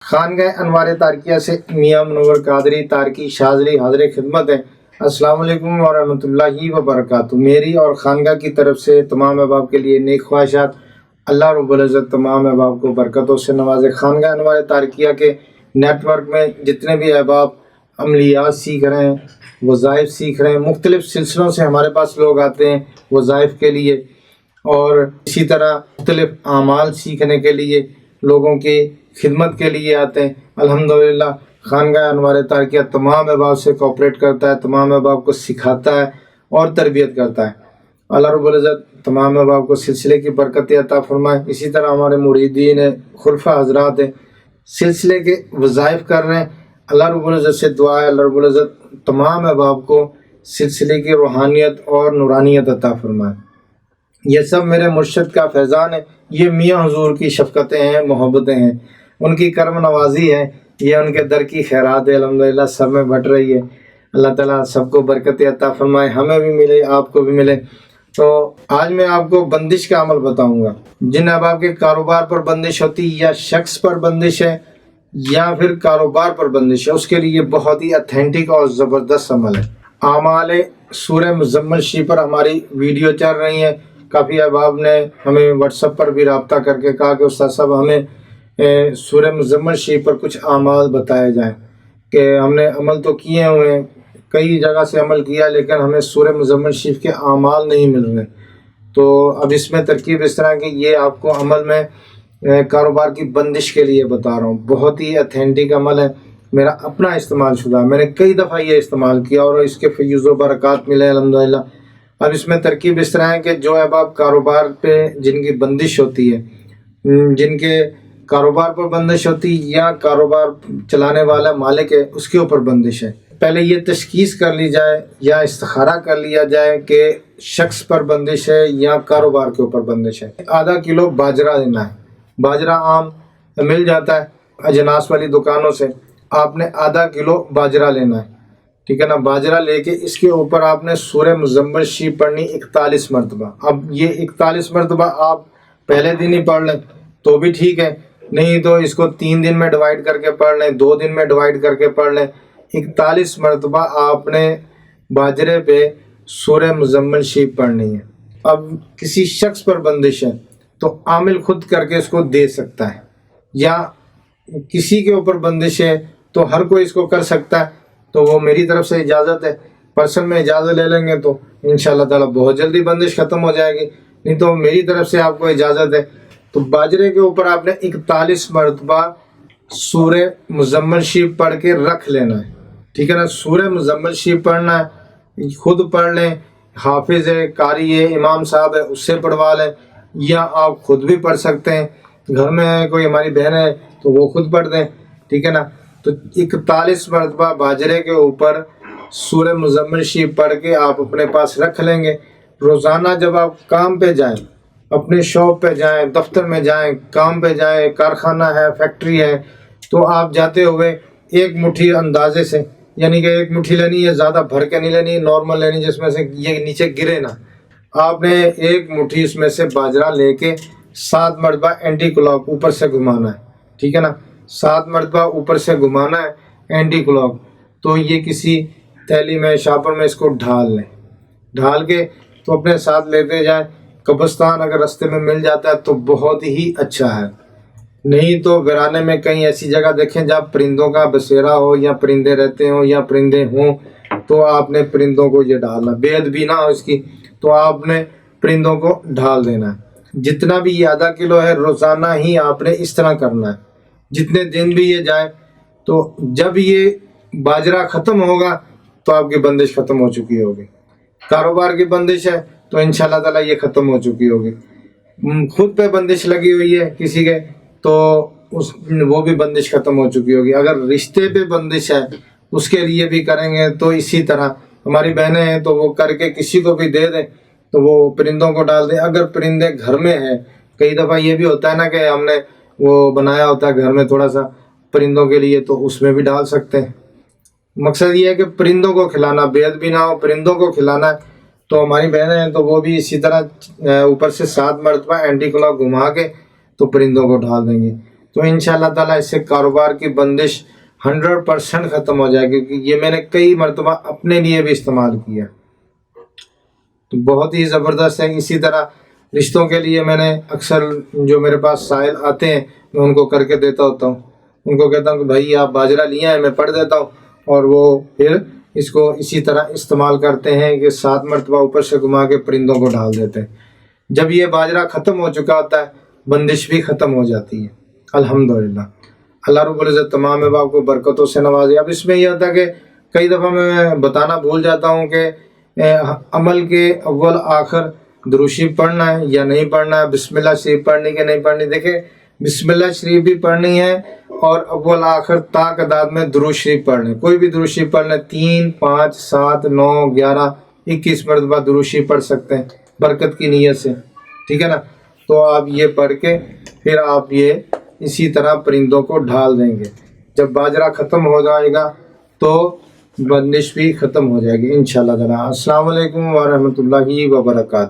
خانگاہ انوار تارکیہ سے میاں منور قادری تارکی شاذلی حاضر خدمت ہے۔ السلام علیکم ورحمۃ اللہ وبرکاتہ۔ میری اور خانگاہ کی طرف سے تمام احباب کے لیے نیک خواہشات۔ اللہ رب العزت تمام احباب کو برکتوں سے نوازے۔ خانگاہ انوار تارکیہ کے نیٹ ورک میں جتنے بھی احباب عملیات سیکھ رہے ہیں، وظائف سیکھ رہے ہیں، مختلف سلسلوں سے ہمارے پاس لوگ آتے ہیں وظائف کے لیے، اور اسی طرح مختلف اعمال سیکھنے کے لیے لوگوں کی خدمت کے لیے آتے ہیں۔ الحمدللہ خانگاہ انوار تارکیہ تمام احباب سے کوآپریٹ کرتا ہے، تمام احباب کو سکھاتا ہے اور تربیت کرتا ہے۔ اللہ رب العزت تمام احباب کو سلسلے کی برکت عطا فرمائے۔ اسی طرح ہمارے مریدین خلفاء حضرات ہیں، سلسلے کے وظائف کر رہے ہیں، اللہ رب العزت سے دعا ہے اللہ رب العزت تمام احباب کو سلسلے کی روحانیت اور نورانیت عطا فرمائے۔ یہ سب میرے مرشد کا فیضان ہے، یہ میاں حضور کی شفقتیں ہیں، محبتیں ہیں، ان کی کرم نوازی ہے، یہ ان کے در کی خیرات ہے، الحمدللہ سب میں بٹ رہی ہے۔ اللہ تعالیٰ سب کو برکت عطا فرمائے، ہمیں بھی ملے، آپ کو بھی ملے۔ تو آج میں آپ کو بندش کا عمل بتاؤں گا۔ جن احباب کے کاروبار پر بندش ہوتی یا شخص پر بندش ہے یا پھر کاروبار پر بندش ہے، اس کے لیے بہت ہی اتھینٹک اور زبردست عمل ہے۔ اعمال سورہ مزمل شریف پر ہماری ویڈیو چل رہی ہیں۔ کافی احباب نے ہمیں واٹس ایپ پر بھی رابطہ کر کے کہا کہ استاد صاحب ہمیں سورہ مزمل شریف پر کچھ اعمال بتائے جائیں، کہ ہم نے عمل تو کیے ہوئے ہیں، کئی جگہ سے عمل کیا، لیکن ہمیں سورہ مزمل شریف کے اعمال نہیں مل رہے۔ تو اب اس میں ترکیب اس طرح کی، یہ آپ کو عمل میں کاروبار کی بندش کے لیے بتا رہا ہوں۔ بہت ہی اتھینٹک عمل ہے، میرا اپنا استعمال شدہ، میں نے کئی دفعہ یہ استعمال کیا اور اس کے فیض و برکات ملے الحمدللہ۔ اب اس میں ترکیب اس طرح ہے کہ جو احباب کاروبار پہ جن کی بندش ہوتی ہے، جن کے کاروبار پر بندش ہوتی یا کاروبار چلانے والا مالک ہے اس کے اوپر بندش ہے، پہلے یہ تشخیص کر لی جائے یا استخارہ کر لیا جائے کہ شخص پر بندش ہے یا کاروبار کے اوپر بندش ہے۔ آدھا کلو باجرہ لینا ہے۔ باجرہ عام مل جاتا ہے اجناس والی دکانوں سے، آپ نے آدھا کلو باجرہ لینا ہے، ٹھیک ہے نا۔ باجرہ لے کے اس کے اوپر آپ نے سورہ مزمل شریف پڑھنی 41 مرتبہ۔ اب یہ 41 مرتبہ آپ پہلے دن ہی پڑھ لیں تو بھی ٹھیک ہے، نہیں تو اس کو 3 دن میں ڈیوائیڈ کر کے پڑھ لیں، 2 دن میں ڈیوائیڈ کر کے پڑھ لیں۔ 41 مرتبہ آپ نے باجرے پہ سورہ مزمل شریف پڑھنی ہے۔ اب کسی شخص پر بندش ہے تو عامل خود کر کے اس کو دے سکتا ہے، یا کسی کے اوپر بندش ہے تو ہر کوئی اس کو کر سکتا ہے، تو وہ میری طرف سے اجازت ہے، پرسن میں اجازت لے لیں گے تو انشاءاللہ تعالیٰ بہت جلدی بندش ختم ہو جائے گی، نہیں تو میری طرف سے آپ کو اجازت ہے۔ تو باجرے کے اوپر آپ نے 41 مرتبہ سورہ مزمل شریف پڑھ کے رکھ لینا ہے، ٹھیک ہے نا۔ سورہ مزمل شریف پڑھنا ہے، خود پڑھ لیں، حافظ ہے، قاری ہے، امام صاحب ہے، اس سے پڑھوا لیں، یا آپ خود بھی پڑھ سکتے ہیں، گھر میں کوئی ہماری بہن ہے تو وہ خود پڑھ دیں، ٹھیک ہے نا۔ تو 41 مرتبہ باجرے کے اوپر سورہ مزمل شریف پڑھ کے آپ اپنے پاس رکھ لیں گے۔ روزانہ جب آپ کام پہ جائیں، اپنے شاپ پہ جائیں، دفتر میں جائیں، کام پہ جائیں، کارخانہ ہے، فیکٹری ہے، تو آپ جاتے ہوئے ایک مٹھی اندازے سے، یعنی کہ ایک مٹھی لینی ہے، زیادہ بھر کے نہیں لینی، نارمل لینی جس میں سے یہ نیچے گرے نا۔ آپ نے ایک مٹھی اس میں سے باجرہ لے کے 7 مرتبہ اینٹی کلاک اوپر سے گھمانا ہے، ٹھیک ہے نا۔ 7 مرتبہ اوپر سے گھمانا ہے اینٹی کلاک۔ تو یہ کسی تھیلی میں، شاپر میں اس کو ڈھال لیں، ڈھال کے تو اپنے ساتھ لیتے جائیں۔ قبرستان اگر رستے میں مل جاتا ہے تو بہت ہی اچھا ہے، نہیں تو ویرانے میں کہیں ایسی جگہ دیکھیں جہاں پرندوں کا بسیرا ہو یا پرندے رہتے ہوں یا پرندے ہوں، تو آپ نے پرندوں کو یہ ڈالنا، بید بھی نہ ہو اس کی، تو آپ نے پرندوں کو ڈھال دینا ہے۔ جتنا بھی یہ آدھا کلو ہے روزانہ ہی آپ نے اس طرح کرنا ہے، جتنے دن بھی یہ جائے۔ تو جب یہ باجرہ ختم ہوگا تو آپ کی بندش ختم ہو چکی ہوگی۔ کاروبار کی بندش ہے تو انشاءاللہ تعالیٰ یہ ختم ہو چکی ہوگی۔ خود پہ بندش لگی ہوئی ہے کسی کے تو وہ بھی بندش ختم ہو چکی ہوگی۔ اگر رشتے پہ بندش ہے اس کے لیے بھی کریں گے تو اسی طرح، ہماری بہنیں ہیں تو وہ کر کے کسی کو بھی دے دیں تو وہ پرندوں کو ڈال دیں۔ اگر پرندے گھر میں ہیں، کئی دفعہ یہ بھی ہوتا ہے نا کہ ہم نے وہ بنایا ہوتا ہے گھر میں تھوڑا سا پرندوں کے لیے، تو اس میں بھی ڈال سکتے ہیں۔ مقصد یہ ہے کہ پرندوں کو کھلانا، بید بھی نہ ہو، پرندوں کو کھلانا ہے۔ تو ہماری بہنیں ہیں تو وہ بھی اسی طرح اوپر سے 7 مرتبہ اینٹی کلاک گھما کے تو پرندوں کو ڈال دیں گے۔ تو انشاءاللہ تعالیٰ اس سے کاروبار کی بندش 100% ختم ہو جائے گی، کیونکہ یہ میں نے کئی مرتبہ اپنے لیے بھی استعمال کیا، تو بہت ہی زبردست ہے۔ اسی طرح رشتوں کے لیے میں نے اکثر جو میرے پاس سائل آتے ہیں میں ان کو کر کے دیتا ہوتا ہوں، ان کو کہتا ہوں کہ بھائی آپ باجرہ لیا ہے، میں پڑھ دیتا ہوں، اور وہ پھر اس کو اسی طرح استعمال کرتے ہیں کہ 7 مرتبہ اوپر سے گھما کے پرندوں کو ڈال دیتے ہیں۔ جب یہ باجرہ ختم ہو چکا ہوتا ہے بندش بھی ختم ہو جاتی ہے الحمدللہ۔ اللہ رب العزت تمام احباب کو برکتوں سے نوازے۔ اب اس میں یہ ہوتا ہے کہ کئی دفعہ میں بتانا بھول جاتا ہوں کہ عمل کے اول آخر درود شریف پڑھنا ہے یا نہیں پڑھنا ہے، بسم اللہ شریف پڑھنی کہ نہیں پڑھنی۔ دیکھیں بسم اللہ شریف بھی پڑھنی ہے اور اول آخر تا تعداد میں درود شریف پڑھنے، کوئی بھی درود شریف پڑھنا، 3 5 7 9 11 21 مرتبہ درود شریف پڑھ سکتے ہیں برکت کی نیت سے، ٹھیک ہے نا۔ تو آپ یہ پڑھ کے پھر آپ یہ اسی طرح پرندوں کو ڈھال دیں گے۔ جب باجرہ ختم ہو جائے گا تو بندش بھی ختم ہو جائے گی انشاءاللہ تعالیٰ۔ السلام علیکم ورحمۃ اللہ وبرکاتہ۔